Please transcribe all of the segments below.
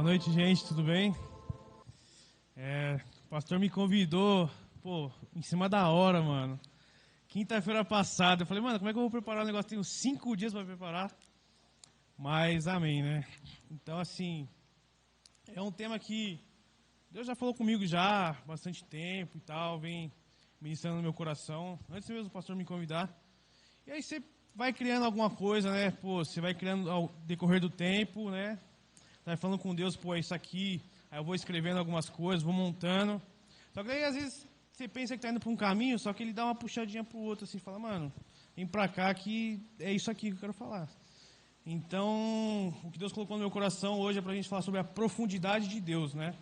noite, gente, tudo bem? O pastor me convidou, em cima da hora, mano. Quinta-feira passada, eu falei, mano, como é que eu vou preparar o negócio? Tenho 5 dias para preparar. Mas amém, né? Então, assim, é um tema que Deus já falou comigo já há bastante tempo e tal, vem ministrando no meu coração, antes mesmo do pastor me convidar. E aí você vai criando alguma coisa, né? Você vai criando ao decorrer do tempo, né? Vai falando com Deus, é isso aqui. Aí eu vou escrevendo algumas coisas, vou montando. Só que aí, às vezes, você pensa que tá indo para um caminho, só que ele dá uma puxadinha pro outro, assim, fala, mano, vem pra cá que é isso aqui que eu quero falar. Então, o que Deus colocou no meu coração hoje é pra gente falar sobre a profundidade de Deus, né?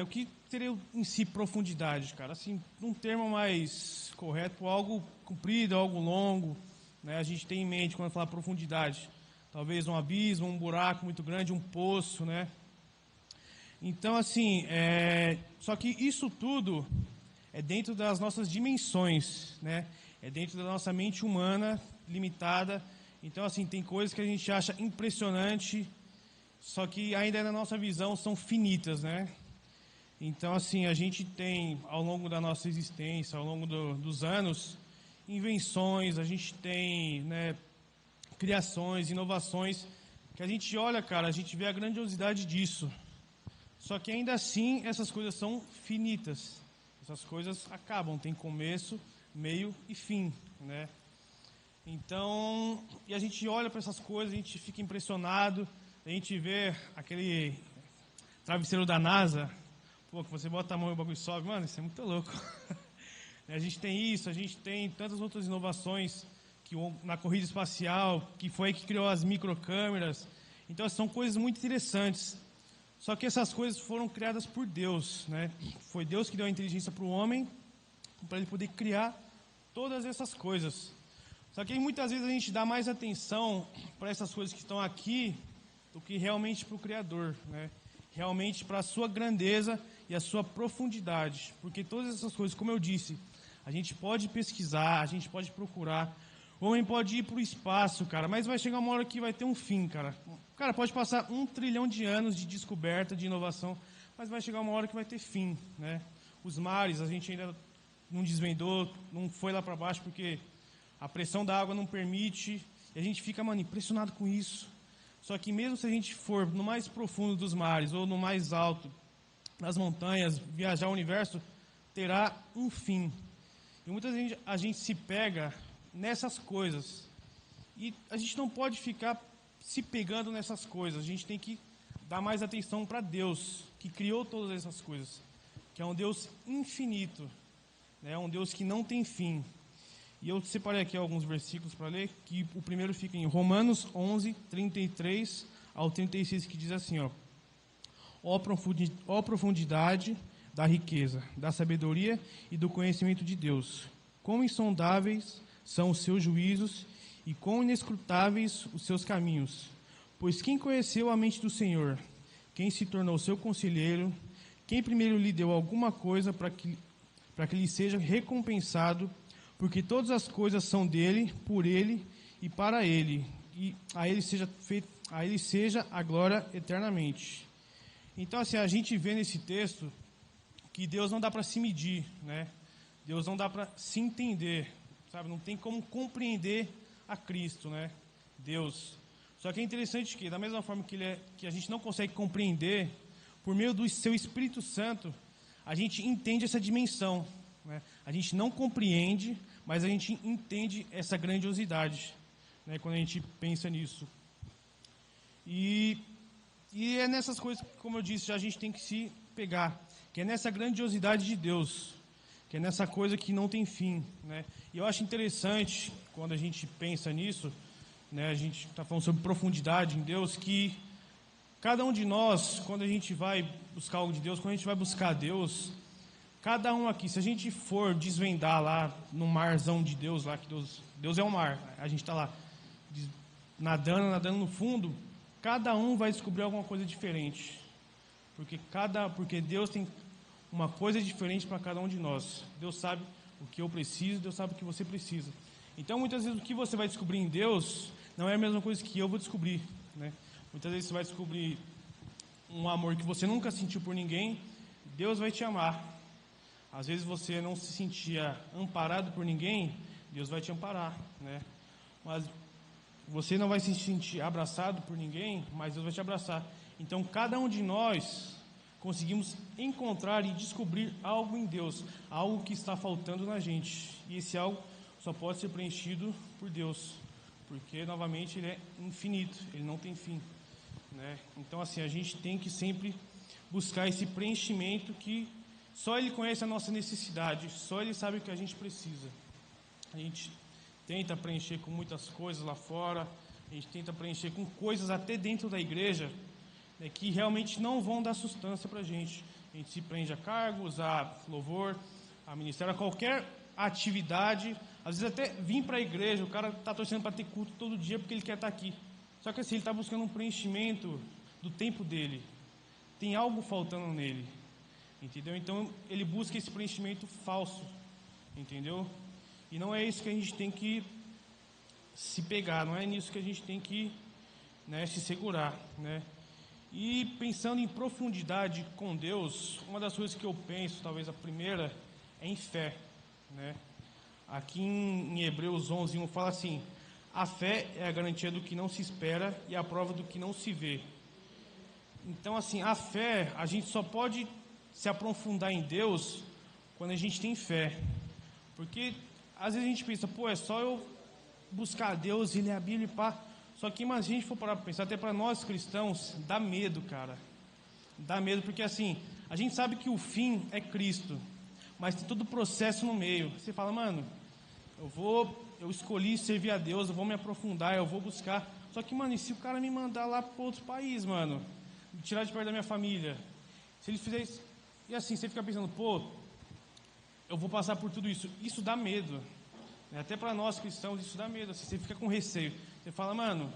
O que seria em si profundidade, cara? Assim, um termo mais correto, algo comprido, algo longo, né? A gente tem em mente quando fala profundidade. Talvez um abismo, um buraco muito grande, um poço, né? Então, assim, só que isso tudo é dentro das nossas dimensões, né? É dentro da nossa mente humana limitada. Então, assim, tem coisas que a gente acha impressionante, só que ainda na nossa visão são finitas, né? Então, assim, a gente tem, ao longo da nossa existência, ao longo dos anos, invenções, a gente tem, né, criações, inovações, que a gente olha, cara, a gente vê a grandiosidade disso. Só que ainda assim, essas coisas são finitas. Essas coisas acabam, tem começo, meio e fim, né? Então, e a gente olha para essas coisas, a gente fica impressionado, a gente vê aquele travesseiro da NASA, que você bota a mão e o bagulho sobe, mano, isso é muito louco. A gente tem isso, a gente tem tantas outras inovações que na corrida espacial, que foi aí que criou as microcâmeras. Então, são coisas muito interessantes. Só que essas coisas foram criadas por Deus, né? Foi Deus que deu a inteligência para o homem, para ele poder criar todas essas coisas. Só que muitas vezes a gente dá mais atenção para essas coisas que estão aqui do que realmente para o Criador, né? Realmente para a sua grandeza e a sua profundidade. Porque todas essas coisas, como eu disse, a gente pode pesquisar, a gente pode procurar. O homem pode ir para o espaço, cara, mas vai chegar uma hora que vai ter um fim, cara. Cara, pode passar 1 trilhão de anos de descoberta, de inovação, mas vai chegar uma hora que vai ter fim, né? Os mares, a gente ainda não desvendou, não foi lá para baixo, porque a pressão da água não permite, e a gente fica, mano, impressionado com isso. Só que mesmo se a gente for no mais profundo dos mares, ou no mais alto, nas montanhas, viajar o universo, terá um fim. E muitas vezes a gente se pega nessas coisas. E a gente não pode ficar se pegando nessas coisas. A gente tem que dar mais atenção para Deus, que criou todas essas coisas. Que é um Deus infinito. É um Deus que não tem fim. E eu separei aqui alguns versículos para ler, que o primeiro fica em Romanos 11, 33 ao 36, que diz assim, ó. Ó profundidade da riqueza, da sabedoria e do conhecimento de Deus. Quão insondáveis são os seus juízos e quão inescrutáveis os seus caminhos. Pois quem conheceu a mente do Senhor? Quem se tornou seu conselheiro? Quem primeiro lhe deu alguma coisa para que lhe seja recompensado? Porque todas as coisas são dele, por ele e para ele. E a ele seja a glória eternamente. Então, assim, a gente vê nesse texto que Deus não dá para se medir, né? Deus não dá para se entender, sabe? Não tem como compreender a Cristo, né? Deus. Só que é interessante que, da mesma forma que a gente não consegue compreender, por meio do seu Espírito Santo, a gente entende essa dimensão, né? A gente não compreende, mas a gente entende essa grandiosidade, né? Quando a gente pensa nisso. E é nessas coisas, como eu disse, a gente tem que se pegar, que é nessa grandiosidade de Deus, que é nessa coisa que não tem fim, né? E eu acho interessante, quando a gente pensa nisso, né, a gente está falando sobre profundidade em Deus, que cada um de nós, quando a gente vai buscar algo de Deus, quando a gente vai buscar Deus, cada um aqui, se a gente for desvendar lá no marzão de Deus, lá que Deus é o mar, a gente está lá nadando no fundo, cada um vai descobrir alguma coisa diferente, porque Deus tem uma coisa diferente para cada um de nós. Deus sabe o que eu preciso, Deus sabe o que você precisa. Então, muitas vezes, o que você vai descobrir em Deus não é a mesma coisa que eu vou descobrir, né? Muitas vezes você vai descobrir um amor que você nunca sentiu por ninguém, Deus vai te amar. Às vezes você não se sentia amparado por ninguém, Deus vai te amparar, né? Mas você não vai se sentir abraçado por ninguém, mas Deus vai te abraçar. Então, cada um de nós conseguimos encontrar e descobrir algo em Deus, algo que está faltando na gente. E esse algo só pode ser preenchido por Deus, porque, novamente, Ele é infinito, Ele não tem fim, né? Então, assim, a gente tem que sempre buscar esse preenchimento que só Ele conhece a nossa necessidade, só Ele sabe o que a gente precisa. A gente tenta preencher com muitas coisas lá fora, a gente tenta preencher com coisas até dentro da igreja, né, que realmente não vão dar sustância para a gente. A gente se prende a cargos, a louvor, a ministério, a qualquer atividade. Às vezes até vir para a igreja, o cara está torcendo para ter culto todo dia porque ele quer estar aqui. Só que assim, ele está buscando um preenchimento do tempo dele. Tem algo faltando nele, entendeu? Então ele busca esse preenchimento falso, entendeu? E não é isso que a gente tem que se pegar, não é nisso que a gente tem que, né, se segurar, né? E pensando em profundidade com Deus, uma das coisas que eu penso, talvez a primeira, é em fé, né? Aqui em Hebreus 11:1 fala assim: a fé é a garantia do que não se espera e a prova do que não se vê. Então, assim, a fé, a gente só pode se aprofundar em Deus quando a gente tem fé. Porque às vezes a gente pensa, pô, é só eu buscar a Deus e ler a Bíblia e pá. Só que, mas a gente for parar para pensar, até para nós cristãos, dá medo, cara. Dá medo, porque assim, a gente sabe que o fim é Cristo, mas tem todo o processo no meio. Você fala, mano, eu escolhi servir a Deus, eu vou me aprofundar, eu vou buscar. Só que, mano, e se o cara me mandar lá para outro país, mano? Me tirar de perto da minha família? Se ele fizer isso, e assim, você fica pensando, pô, eu vou passar por tudo isso. Isso dá medo. Até para nós cristãos isso dá medo. Assim, você fica com receio. Você fala, mano,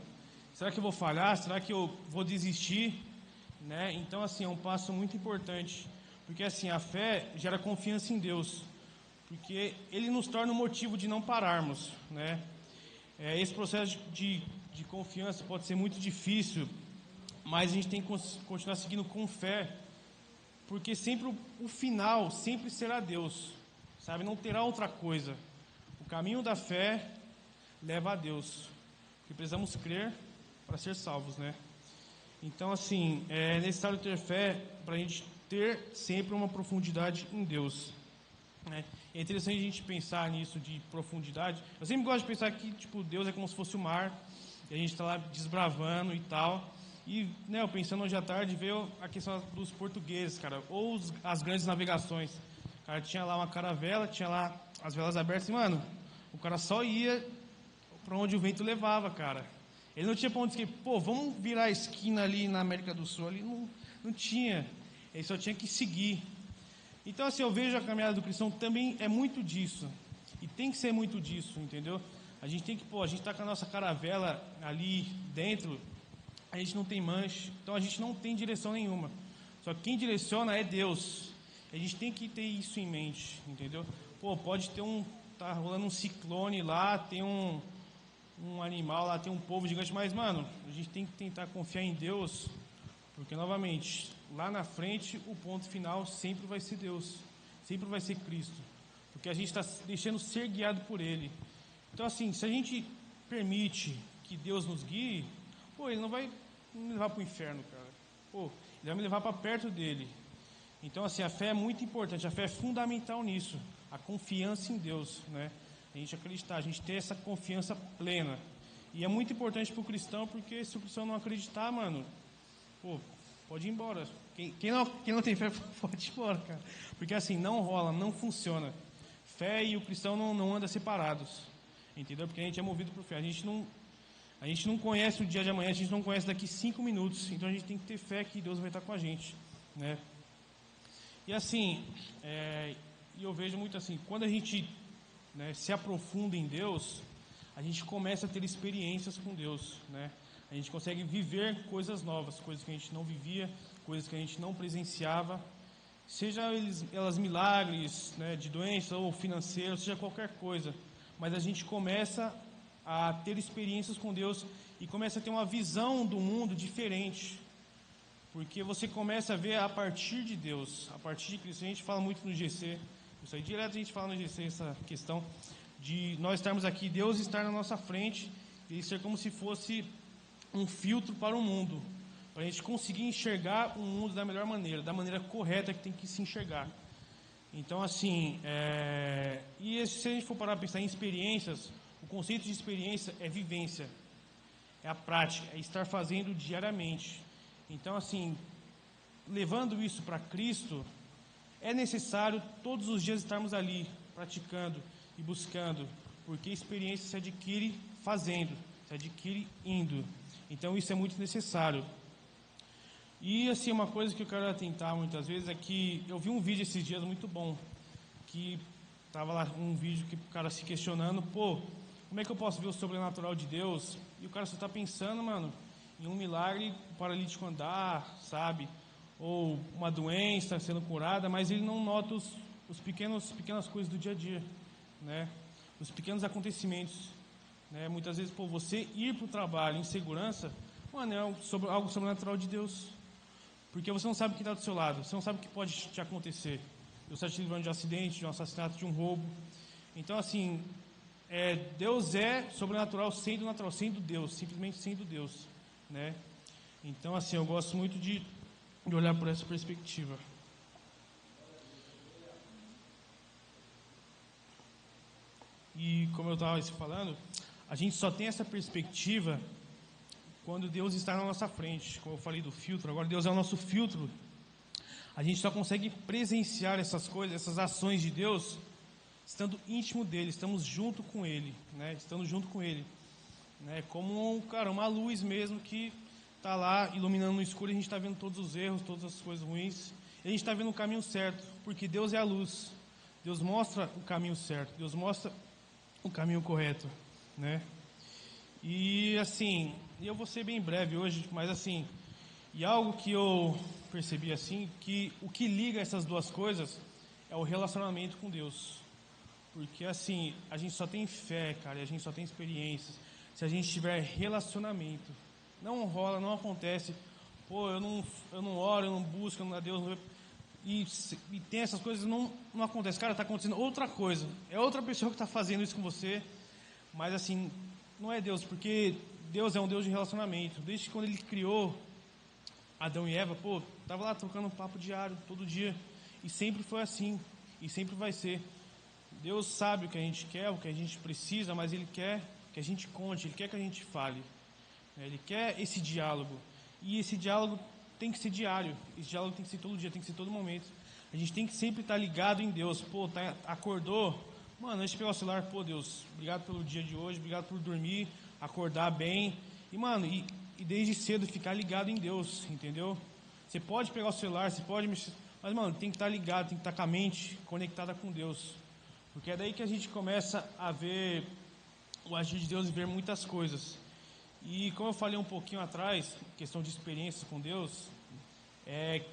será que eu vou falhar? Será que eu vou desistir? Né? Então, assim, é um passo muito importante. Porque, assim, a fé gera confiança em Deus. Porque Ele nos torna um motivo de não pararmos, né? Esse processo de confiança pode ser muito difícil, mas a gente tem que continuar seguindo com fé. Porque sempre o final sempre será Deus. Sabe? Não terá outra coisa. O caminho da fé leva a Deus, porque precisamos crer para ser salvos, né? Então, assim, é necessário ter fé para a gente ter sempre uma profundidade em Deus, né? É interessante a gente pensar nisso de profundidade. Eu sempre gosto de pensar que, tipo, Deus é como se fosse o mar, e a gente está lá desbravando e tal. E, né, eu pensando hoje à tarde, veio a questão dos portugueses, cara, ou as grandes navegações. Cara, tinha lá uma caravela, tinha lá as velas abertas, e, mano, o cara só ia para onde o vento levava, cara. Ele não tinha para onde esquecer. Pô, vamos virar a esquina ali na América do Sul. Ali não tinha. Ele só tinha que seguir. Então, assim, eu vejo a caminhada do cristão também é muito disso. E tem que ser muito disso, entendeu? A gente tem que, pô, a gente está com a nossa caravela ali dentro, a gente não tem manche, então a gente não tem direção nenhuma. Só que quem direciona é Deus. A gente tem que ter isso em mente, entendeu? Pô, pode ter tá rolando um ciclone lá, tem um animal lá, tem um povo gigante, mas, mano, a gente tem que tentar confiar em Deus, porque, novamente, lá na frente, o ponto final sempre vai ser Deus, sempre vai ser Cristo, porque a gente está deixando ser guiado por Ele. Então, assim, se a gente permite que Deus nos guie, pô, Ele não vai me levar para o inferno, cara. Pô, Ele vai me levar para perto dEle. Então, assim, a fé é muito importante, a fé é fundamental nisso, a confiança em Deus, né? A gente acreditar, a gente ter essa confiança plena. E é muito importante para o cristão, porque se o cristão não acreditar, mano, pô, pode ir embora. Quem não tem fé, pode ir embora, cara. Porque assim, não rola, não funciona. Fé e o cristão não andam separados, entendeu? Porque a gente é movido por fé. A gente não conhece o dia de amanhã, a gente não conhece daqui 5 minutos. Então a gente tem que ter fé que Deus vai estar com a gente, né? E assim, e eu vejo muito assim, quando a gente, né, se aprofunda em Deus, a gente começa a ter experiências com Deus, né? A gente consegue viver coisas novas, coisas que a gente não vivia, coisas que a gente não presenciava, seja elas milagres, né, de doença ou financeiro, seja qualquer coisa, mas a gente começa a ter experiências com Deus e começa a ter uma visão do mundo diferente. Porque você começa a ver a partir de Deus, a partir de Cristo. A gente fala muito no GC, isso aí direto a gente fala no GC, essa questão de nós estarmos aqui, Deus estar na nossa frente e ser como se fosse um filtro para o mundo, para a gente conseguir enxergar o mundo da melhor maneira, da maneira correta que tem que se enxergar. Então, assim, se a gente for parar para pensar em experiências, o conceito de experiência é vivência, é a prática, é estar fazendo diariamente. Então, assim, levando isso para Cristo, é necessário todos os dias estarmos ali, praticando e buscando, porque a experiência se adquire fazendo, se adquire indo. Então, isso é muito necessário. E, assim, uma coisa que eu quero atentar muitas vezes é que eu vi um vídeo esses dias muito bom, que estava lá um vídeo que o cara se questionando, como é que eu posso ver o sobrenatural de Deus? E o cara só está pensando, mano, em um milagre, o paralítico andar, sabe? Ou uma doença sendo curada, mas ele não nota os pequenas coisas do dia a dia, né? Os pequenos acontecimentos, né? Muitas vezes, você ir para o trabalho em segurança, mano, é algo sobrenatural de Deus. Porque você não sabe o que está do seu lado, você não sabe o que pode te acontecer. Você está te livrando de um acidente, de um assassinato, de um roubo. Então, assim, Deus é sobrenatural sendo natural, sendo Deus, simplesmente sendo Deus, né? Então, assim, eu gosto muito de olhar por essa perspectiva. E como eu estava falando, a gente só tem essa perspectiva quando Deus está na nossa frente. Como eu falei do filtro, agora Deus é o nosso filtro. A gente só consegue presenciar essas coisas, essas ações de Deus, estando íntimo dele, estamos junto com ele, né? Estando junto com ele, né? Como uma luz mesmo que está lá iluminando no escuro, e a gente está vendo todos os erros, todas as coisas ruins, e a gente está vendo o caminho certo, porque Deus é a luz. Deus mostra o caminho certo, Deus mostra o caminho correto, né? E assim, eu vou ser bem breve hoje, mas assim, e algo que eu percebi assim, que o que liga essas duas coisas é o relacionamento com Deus. Porque assim, a gente só tem fé, cara, e a gente só tem experiências se a gente tiver relacionamento. Não rola, não acontece. Eu não oro, eu não busco, eu não a Deus. E tem essas coisas, não acontece. Cara, está acontecendo outra coisa. É outra pessoa que está fazendo isso com você. Mas assim, não é Deus, porque Deus é um Deus de relacionamento. Desde quando Ele criou Adão e Eva, estava lá trocando um papo diário, todo dia. E sempre foi assim. E sempre vai ser. Deus sabe o que a gente quer, o que a gente precisa, mas Ele quer que a gente conte, Ele quer que a gente fale. Ele quer esse diálogo. E esse diálogo tem que ser diário. Esse diálogo tem que ser todo dia, tem que ser todo momento. A gente tem que sempre estar ligado em Deus. Acordou? Mano, antes de pegar o celular, Deus, obrigado pelo dia de hoje, obrigado por dormir, acordar bem. E, mano, e desde cedo ficar ligado em Deus, entendeu? Você pode pegar o celular, você pode mexer, mas, mano, tem que estar ligado, tem que estar com a mente conectada com Deus. Porque é daí que a gente começa a ver o agir de Deus e ver muitas coisas. E como eu falei um pouquinho atrás, questão de experiência com Deus, é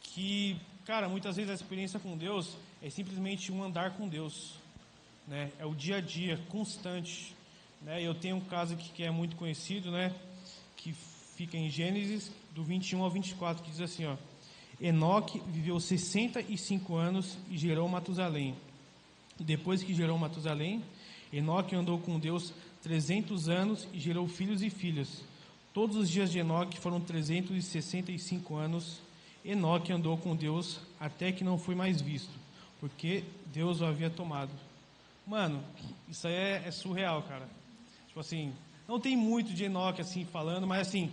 que, cara, muitas vezes a experiência com Deus é simplesmente um andar com Deus, né? É o dia a dia, constante, né? Eu tenho um caso aqui que é muito conhecido, né? Que fica em Gênesis, do 21 ao 24, que diz assim, ó: Enoque viveu 65 anos e gerou Matusalém. Depois que gerou Matusalém, Enoque andou com Deus 300 anos e gerou filhos e filhas. Todos os dias de Enoque foram 365 anos. Enoque andou com Deus até que não foi mais visto, porque Deus o havia tomado. Mano, isso aí é surreal, cara. Tipo assim, não tem muito de Enoque assim falando, mas assim,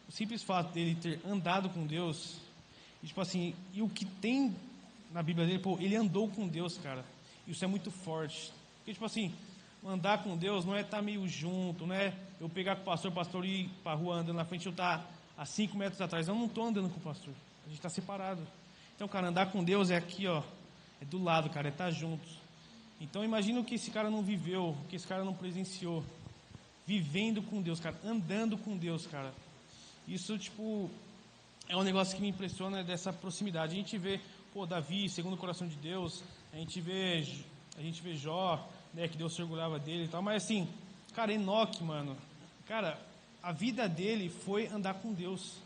o simples fato dele ter andado com Deus, e, tipo assim, e o que tem na Bíblia dele, ele andou com Deus, cara. Isso é muito forte. Porque, tipo assim, andar com Deus não é estar meio junto, não é eu pegar com o pastor e ir para a rua andando na frente, eu estar a 5 metros atrás. Eu não estou andando com o pastor, a gente está separado. Então, cara, andar com Deus é aqui, ó, é do lado, cara, é estar junto. Então, imagina o que esse cara não viveu, o que esse cara não presenciou, vivendo com Deus, cara, andando com Deus, cara. Isso, tipo, é um negócio que me impressiona, dessa proximidade. A gente vê, Davi, segundo o coração de Deus, a gente vê Jó, né, que Deus se orgulhava dele e tal, mas assim, cara, Enoque, mano, cara, a vida dele foi andar com Deus.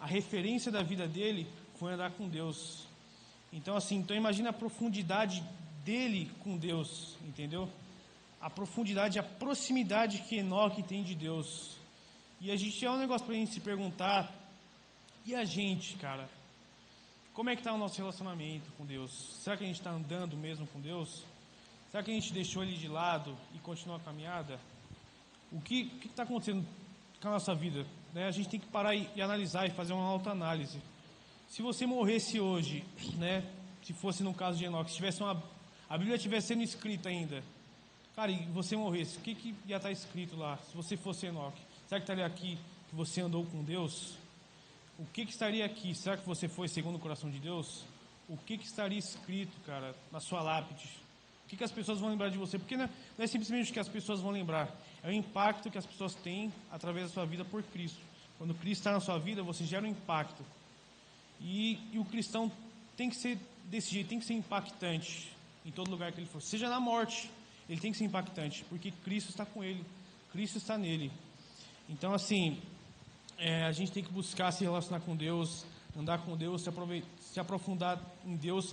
a referência da vida dele foi andar com Deus. Então, assim, então imagina a profundidade dele com Deus, entendeu? A profundidade, a proximidade que Enoque tem de Deus. E a gente é um negócio pra gente se perguntar, e a gente, cara? Como é que está o nosso relacionamento com Deus? Será que a gente está andando mesmo com Deus? Será que a gente deixou Ele de lado e continua a caminhada? O que está acontecendo com a nossa vida? Né? A gente tem que parar e analisar e fazer uma autoanálise. Se você morresse hoje, né, se fosse no caso de Enoque, se tivesse a Bíblia estivesse sendo escrita ainda, cara, e você morresse, o que ia estar escrito lá, se você fosse Enoque? Será que estaria aqui que você andou com Deus? O que estaria aqui? Será que você foi segundo o coração de Deus? O que estaria escrito, cara, na sua lápide? O que as pessoas vão lembrar de você? Porque não é simplesmente o que as pessoas vão lembrar, é o impacto que as pessoas têm através da sua vida por Cristo. Quando Cristo está na sua vida, você gera um impacto. E o cristão tem que ser desse jeito, tem que ser impactante em todo lugar que ele for. Seja na morte, ele tem que ser impactante, porque Cristo está com ele, Cristo está nele. Então, assim, a gente tem que buscar se relacionar com Deus, andar com Deus, se aprofundar em Deus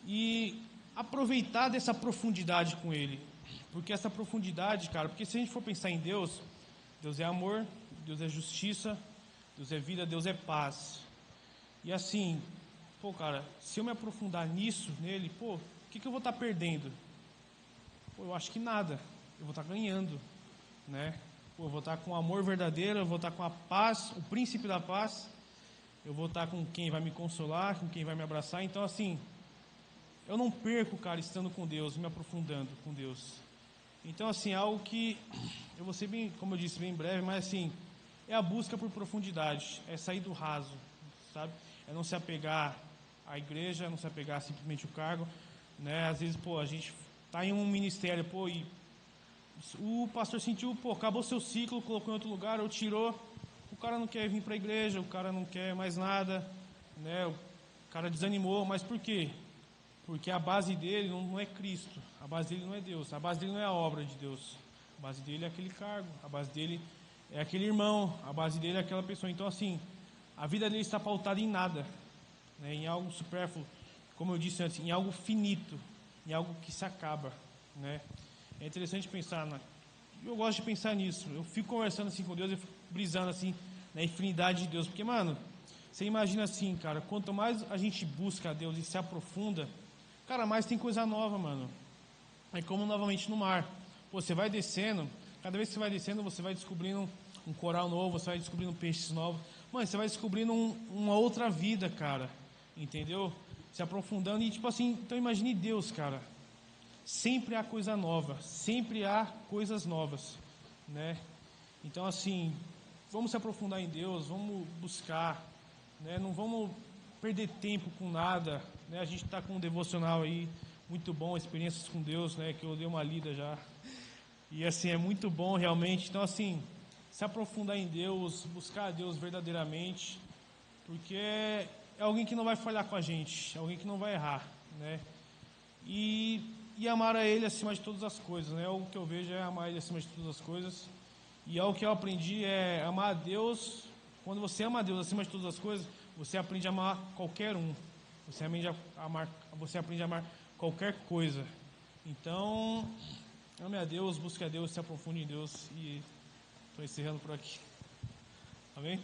e aproveitar dessa profundidade com Ele. Porque essa profundidade, cara, porque se a gente for pensar em Deus, Deus é amor, Deus é justiça, Deus é vida, Deus é paz. E assim, pô, cara, se eu me aprofundar nisso, nele, pô, o que eu vou estar perdendo? Pô, eu acho que nada, eu vou estar ganhando, né? Pô, eu vou estar com o amor verdadeiro, eu vou estar com a paz, o príncipe da paz, eu vou estar com quem vai me consolar, com quem vai me abraçar. Então, assim, eu não perco, cara, estando com Deus, me aprofundando com Deus. Então, assim, é algo que eu vou ser bem, como eu disse, bem breve, mas assim, é a busca por profundidade, é sair do raso, sabe? É não se apegar à igreja, não se apegar simplesmente ao cargo, né? Às vezes, pô, a gente tá em um ministério, pô, e o pastor sentiu, pô, acabou seu ciclo, colocou em outro lugar, ou tirou, o cara não quer vir para a igreja, o cara não quer mais nada, né? O cara desanimou, mas por quê? Porque a base dele não é Cristo, a base dele não é Deus, a base dele não é a obra de Deus, a base dele é aquele cargo, a base dele é aquele irmão, a base dele é aquela pessoa. Então, assim, a vida dele está pautada em nada, né? Em algo supérfluo, como eu disse antes, em algo finito, em algo que se acaba, né? É interessante pensar, eu gosto de pensar nisso, eu fico conversando assim com Deus, eu fico brisando assim na infinidade de Deus, porque, mano, você imagina assim, cara, quanto mais a gente busca a Deus e se aprofunda, cara, mais tem coisa nova, mano. É como novamente no mar, pô, você vai descendo, cada vez que você vai descendo, você vai descobrindo um coral novo, você vai descobrindo peixes novos, mano, você vai descobrindo uma outra vida, cara, entendeu? Se aprofundando e tipo assim, então imagine Deus, cara. Sempre há coisa nova, sempre há coisas novas, né? Então, assim, vamos se aprofundar em Deus, vamos buscar, né? Não vamos perder tempo com nada, né? A gente está com um devocional aí, muito bom, experiências com Deus, né? Que eu dei uma lida já, e assim, é muito bom realmente. Então, assim, se aprofundar em Deus, buscar a Deus verdadeiramente, porque é alguém que não vai falhar com a gente, é alguém que não vai errar, né? E amar a Ele acima de todas as coisas, né? O que eu vejo é amar Ele acima de todas as coisas. E algo que eu aprendi é amar a Deus. Quando você ama a Deus acima de todas as coisas, você aprende a amar qualquer um. Você aprende a amar qualquer coisa. Então, ame a Deus, busque a Deus, se aprofunde em Deus. E estou encerrando por aqui. Amém?